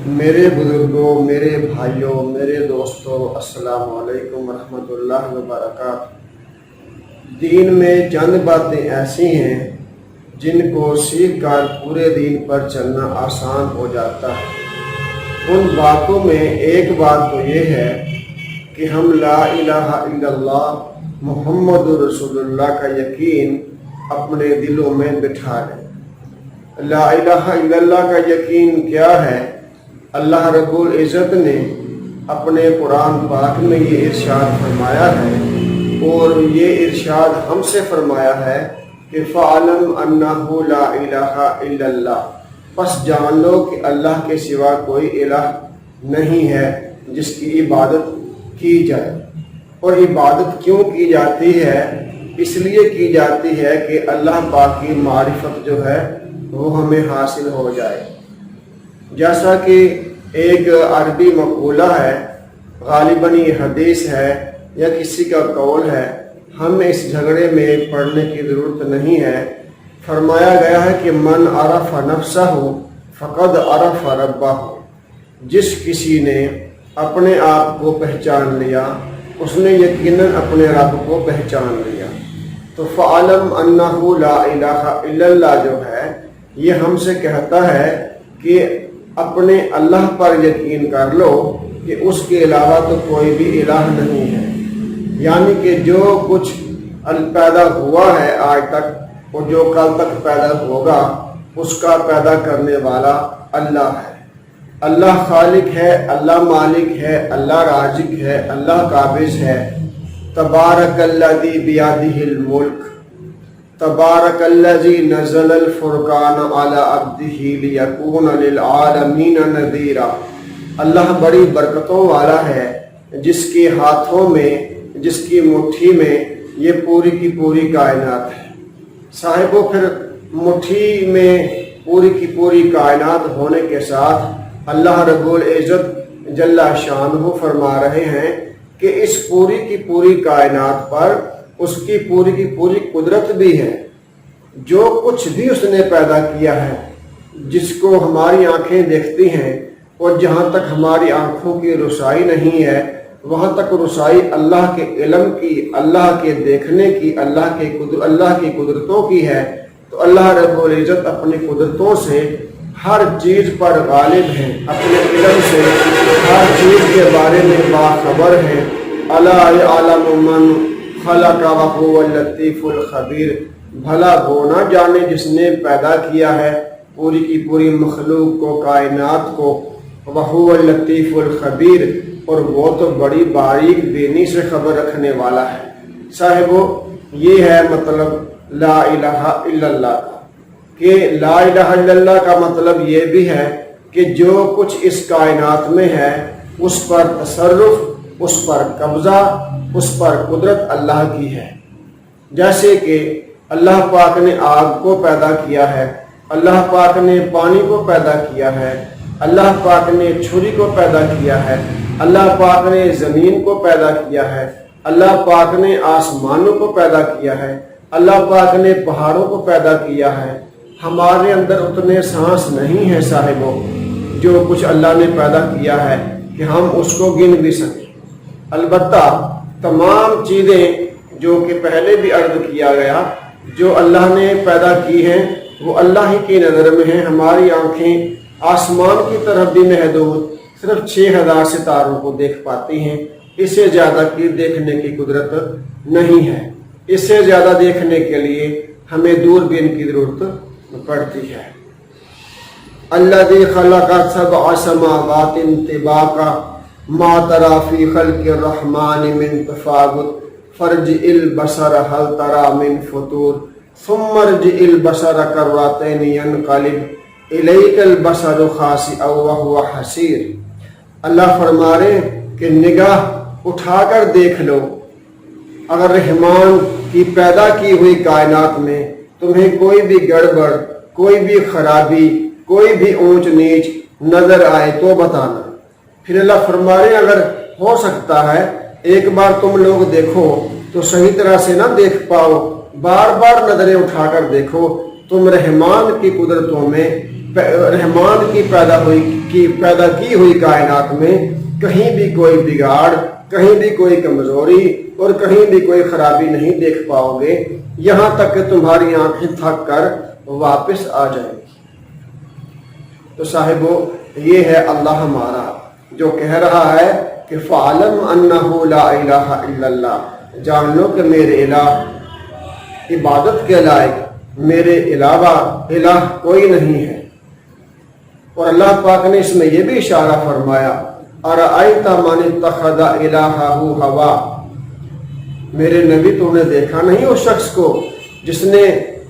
میرے بزرگوں، میرے بھائیوں، میرے دوستوں، السلام علیکم ورحمۃ اللہ وبرکاتہ۔ دین میں چند باتیں ایسی ہیں جن کو سیکھ کر پورے دین پر چلنا آسان ہو جاتا ہے۔ ان باتوں میں ایک بات تو یہ ہے کہ ہم لا الہ الا اللہ محمد رسول اللہ کا یقین اپنے دلوں میں بٹھا لیں۔ لا الہ الا اللہ کا یقین کیا ہے؟ اللہ رب العزت نے اپنے قرآن پاک میں یہ ارشاد فرمایا ہے، اور یہ ارشاد ہم سے فرمایا ہے کہ فَعْلَمْ أَنَّهُ لَا إِلَهَ إِلَّا اللَّهُ، پس جان لو کہ اللہ کے سوا کوئی الہ نہیں ہے جس کی عبادت کی جائے۔ اور عبادت کیوں کی جاتی ہے؟ اس لیے کی جاتی ہے کہ اللہ پاک کی معرفت جو ہے وہ ہمیں حاصل ہو جائے۔ جیسا کہ ایک عربی مقولہ ہے، غالباً یہ حدیث ہے یا کسی کا قول ہے، ہمیں اس جھگڑے میں پڑھنے کی ضرورت نہیں ہے۔ فرمایا گیا ہے کہ من عرف نفسہ فقد عرف ربہ، جس کسی نے اپنے آپ کو پہچان لیا اس نے یقیناً اپنے رب کو پہچان لیا۔ تو فَعْلَمْ أَنَّهُ لَا إِلَهَ إِلَّا اللَّهُ جو ہے یہ ہم سے کہتا ہے کہ اپنے اللہ پر یقین کر لو کہ اس کے علاوہ تو کوئی بھی الہ نہیں ہے، یعنی کہ جو کچھ پیدا ہوا ہے آج تک اور جو کل تک پیدا ہوگا اس کا پیدا کرنے والا اللہ ہے۔ اللہ خالق ہے، اللہ مالک ہے، اللہ رازق ہے، اللہ قابض ہے۔ تبارک الذی بیدہ الملک، تبارک الذی نزل الفرقان علی عبدہ لیکون للعالمین نذیرا، اللہ بڑی برکتوں والا ہے جس کے ہاتھوں میں، جس کی مٹھی میں یہ پوری کی پوری کائنات ہے۔ صاحبو، پھر مٹھی میں پوری کی پوری کائنات ہونے کے ساتھ اللہ رب العزت جل شانہ فرما رہے ہیں کہ اس پوری کی پوری کائنات پر اس کی پوری کی پوری قدرت بھی ہے۔ جو کچھ بھی اس نے پیدا کیا ہے، جس کو ہماری آنکھیں دیکھتی ہیں اور جہاں تک ہماری آنکھوں کی رسائی نہیں ہے وہاں تک رسائی اللہ کے علم کی، اللہ کے دیکھنے کی، اللہ کی قدرتوں کی ہے۔ تو اللہ رب العزت اپنی قدرتوں سے ہر چیز پر غالب ہیں، اپنے علم سے ہر چیز کے بارے میں باخبر ہیں۔ الا یعلم من خلق وهو اللطیف الخبیر، بھلا وہ نہ جانے جس نے پیدا کیا ہے پوری کی پوری مخلوق کو، کائنات کو، وهو اللطیف الخبیر، اور وہ تو بڑی باریک بینی سے خبر رکھنے والا ہے۔ صاحبو، یہ ہے مطلب لا الہ الا اللہ کا، کہ لا الہ الا اللہ کا مطلب یہ بھی ہے کہ جو کچھ اس کائنات میں ہے اس پر تصرف، اس پر قبضہ، اس پر قدرت اللہ کی ہے۔ جیسے کہ اللہ پاک نے آگ کو پیدا کیا ہے، اللہ پاک نے پانی کو پیدا کیا ہے، اللہ پاک نے چھری کو پیدا کیا ہے، اللہ پاک نے زمین کو پیدا کیا ہے، اللہ پاک نے آسمانوں کو پیدا کیا ہے، اللہ پاک نے پہاڑوں کو پیدا کیا ہے۔ ہمارے اندر اتنے سانس نہیں ہے صاحبوں جو کچھ اللہ نے پیدا کیا ہے کہ ہم اس کو گن بھی سکیں۔ البتہ تمام چیزیں جو کہ پہلے بھی عرض کیا گیا جو اللہ نے پیدا کی ہیں وہ اللہ ہی کی نظر میں ہیں۔ ہماری آنکھیں آسمان کی طرف بھی محدود صرف 6000 ستاروں کو دیکھ پاتی ہیں، اس سے زیادہ کی دیکھنے کی قدرت نہیں ہے۔ اس سے زیادہ دیکھنے کے لیے ہمیں دوربین کی ضرورت پڑتی ہے۔ الذی خلق سبع سماوات طباقا ما تری فی خلق الرحمن من تفاوت فارجع البصر هل تری من فطور ثم ارجع البصر کرتین ینقلب الیک البصر خاسئا وهو حسیر۔ اللہ فرما رہے کہ نگاہ اٹھا کر دیکھ لو، اگر رحمان کی پیدا کی ہوئی کائنات میں تمہیں کوئی بھی گڑبڑ، کوئی بھی خرابی، کوئی بھی اونچ نیچ نظر آئے تو بتانا۔ پھر اللہ فرما رہے اگر ہو سکتا ہے ایک بار تم لوگ دیکھو تو صحیح طرح سے نہ دیکھ پاؤ، بار بار نظریں اٹھا کر دیکھو، تم رحمان کی قدرتوں میں، رحمان کی پیدا ہوئی की पैदा की हुई कायनात में कहीं भी कोई बिगाड़, कहीं भी कोई कमजोरी और कहीं भी कोई खराबी नहीं देख पाओगे, यहाँ तक कि तुम्हारी आंखें थक कर वापस आ जाएंगी। तो साहिबो, ये है अल्लाह हमारा जो कह रहा है कि फ़अलम अन्नहु ला इलाहा इल्लल्लाह, जान लो कि मेरे इलाह इबादत के लायक मेरे अलावा इलाह कोई नहीं है। और अल्लाह पाक ने इसमें यह भी इशारा फरमाया, अरअयता मन इत्तखज़ इलाहहु हवा, मेरे नबी तुमने देखा नहीं उस शख्स को जिसने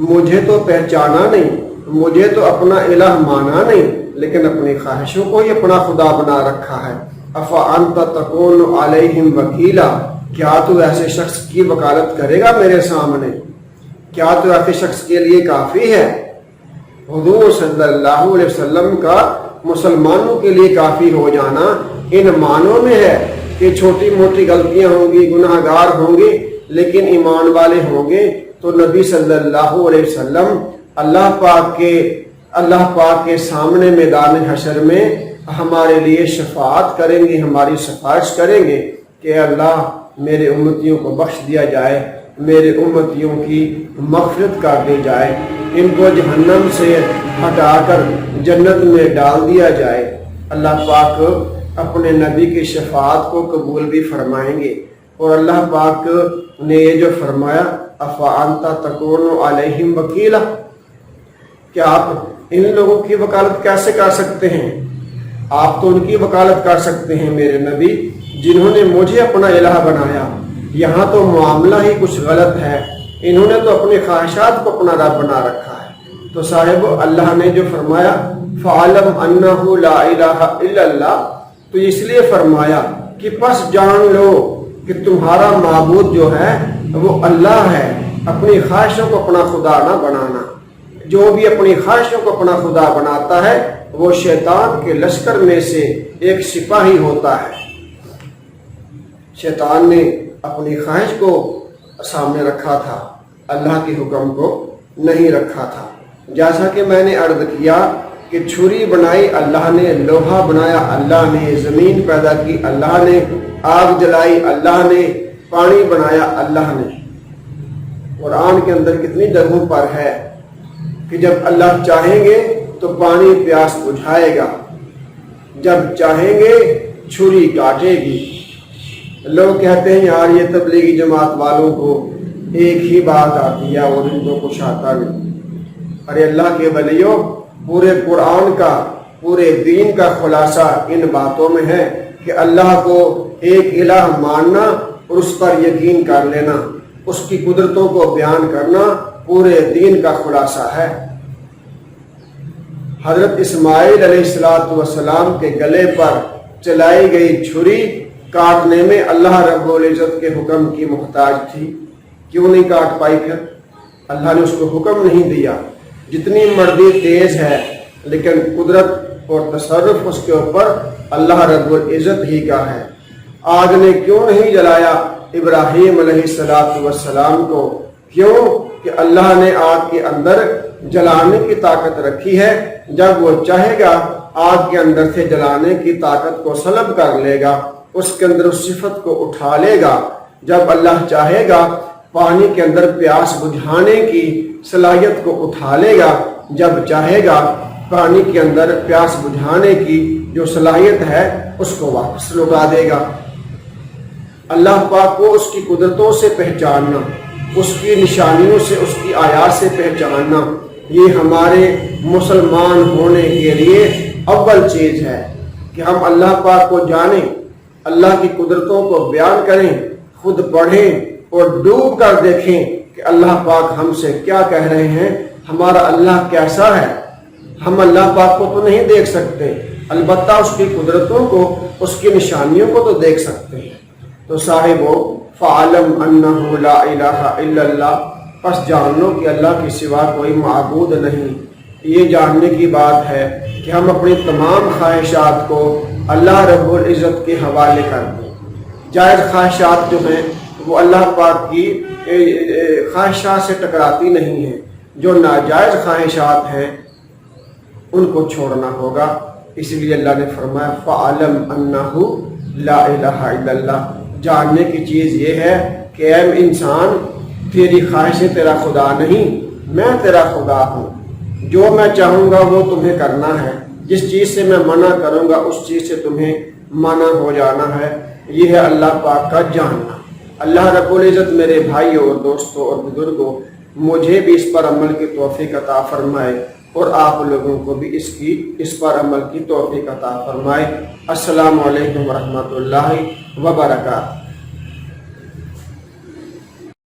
मुझे तो पहचाना नहीं, मुझे तो अपना इलाह माना नहीं, लेकिन अपनी ख्वाहिशों को ही अपना खुदा बना रखा है। अफ़ा अंत तकूनु अलैहिम वकीला, क्या तू ऐसे शख्स की वकालत करेगा मेरे सामने? क्या तो ऐसे शख्स के लिए काफ़ी है? हुजूर सल्लल्लाहु अलैहि वसल्लम का मुसलमानों के लिए काफ़ी हो जाना इन मानों में है कि छोटी मोटी गलतियां होंगी, गुनाहगार होंगे, लेकिन ईमान वाले होंगे तो नबी सल्लल्लाहु अलैहि वसल्लम अल्लाह पाक के सामने मैदान हशर में हमारे लिए शफाअत करेंगे, हमारी सिफारिश करेंगे कि अल्लाह मेरे उम्मतियों को बख्श दिया जाए, मेरे उम्मतियों की मग़फ़िरत कर दी जाए, इनको जहन्नम से हटाकर जन्नत में डाल दिया जाए। अल्लाह पाक अपने नबी की शफाअत को कबूल भी फरमाएंगे। और अल्लाह पाक ने ये जो फरमाया, अफ़ा अंता तकूनु अलैहिम वकीला, क्या आप इन लोगों की वकालत कैसे कर सकते हैं? आप तो उनकी वकालत कर सकते हैं मेरे नबी जिन्होंने मुझे अपना इलाह बनाया। यहाँ तो मामला ही कुछ गलत है, इन्होंने तो अपनी ख्वाहिशात को अपना रब बना रखा है। तो साहिब, अल्लाह ने जो फरमाया फ़अलम अन्नहु ला इलाहा इल्लल्लाह, तो इसलिए फरमाया कि बस जान लो कि तुम्हारा माबूद जो है वो अल्लाह है। अपनी ख्वाहिशों को अपना खुदा ना बनाना। जो भी अपनी ख्वाहिशों को अपना खुदा बनाता है वो शैतान के लश्कर में से एक सिपाही होता है। शैतान ने अपनी ख्वाहिश को सामने रखा था, अल्लाह के हुक्म को नहीं रखा था। जैसा कि मैंने अर्ज किया कि छुरी बनाई अल्लाह ने, लोहा बनाया अल्लाह ने, ज़मीन पैदा की अल्लाह ने, आग जलाई अल्लाह ने, पानी बनाया अल्लाह ने। कुरान के अंदर कितनी जगहों पर है कि जब अल्लाह चाहेंगे तो पानी प्यास बुझाएगा, जब चाहेंगे छुरी काटेगी। लोग कहते हैं यार ये तबलीगी जमात वालों को एक ही बात आती है और इनको कुछ आता नहीं। अरे अल्लाह के वलियों, पूरे कुरान का, पूरे दीन का खुलासा इन बातों में है कि अल्लाह को एक इलाह मानना और उस पर यकीन कर लेना, उसकी कुदरतों को बयान करना पूरे दीन का खुलासा है। हजरत इस्माइल अलैहिस्सलाम के गले पर चलाई गई छुरी काटने में अल्लाह रब्बुल इज्जत के हुक्म की मुहताज थी, क्यों नहीं काट पाई? फिर अल्लाह ने उसको हुक्म नहीं दिया। जितनी मर्जी तेज है लेकिन कुदरत और तसर्रुफ उसके ऊपर अल्लाह रब्बुल इज्जत ही का है। आग ने क्यों नहीं जलाया इब्राहीम अलैहिस्सलाम को? क्यों कि अल्लाह ने आग के अंदर जलाने की ताकत रखी है। जब वो चाहेगा आग के अंदर से जलाने की ताकत को सलब कर लेगा, उसके अंदर उस सिफत को उठा लेगा। जब अल्लाह चाहेगा पानी के अंदर प्यास बुझाने की सलाहियत को उठा लेगा, जब चाहेगा पानी के अंदर प्यास बुझाने की जो सलाहियत है उसको वापस लौटा देगा। अल्लाह पाक को उसकी कुदरतों से पहचानना, उसकी निशानियों से, उसकी आयात से पहचानना, ये हमारे मुसलमान होने के लिए अव्वल चीज़ है कि हम अल्लाह पाक को जानें, अल्लाह की कुदरतों को बयान करें, खुद पढ़ें और डूब कर देखें कि अल्लाह पाक हमसे क्या कह रहे हैं, हमारा अल्लाह कैसा है। हम अल्लाह पाक को तो नहीं देख सकते, अलबत्ता उसकी कुदरतों को, उसकी निशानियों को तो देख सकते हैं। तो साहिबो, फ़अलम अन्नहु ला इलाहा इल्लल्लाह, बस जान लो कि अल्लाह के सिवा कोई माबूद नहीं। ये जानने की बात है कि हम अपनी तमाम ख्वाहिशात को अल्लाह रब्बुल इज़्ज़त के हवाले कर दें। जायज़ ख्वाहिशात जो हैं वो अल्लाह पाक की ख्वाहिशात से टकराती नहीं हैं। जो नाजायज़ ख्वाहिशात हैं उनको छोड़ना होगा। اس لیے اللہ نے فرمایا فَعَلَمْ أَنَّهُ لَا إِلَهَ إِلَّا اللَّهُ، جاننے کی چیز یہ ہے کہ اے انسان تیری خواہشیں تیرا خدا نہیں، میں تیرا خدا ہوں، جو میں چاہوں گا وہ تمہیں کرنا ہے، جس چیز سے میں منع کروں گا اس چیز سے تمہیں منع ہو جانا ہے۔ یہ ہے اللہ پاک کا جاننا۔ اللہ رب العزت میرے بھائیوں اور دوستوں اور بزرگوں مجھے بھی اس پر عمل کی توفیق عطا فرمائے اور آپ لوگوں کو بھی اس پر عمل کی توفیق عطا فرمائے۔ السلام علیکم ورحمۃ اللہ وبرکاتہ۔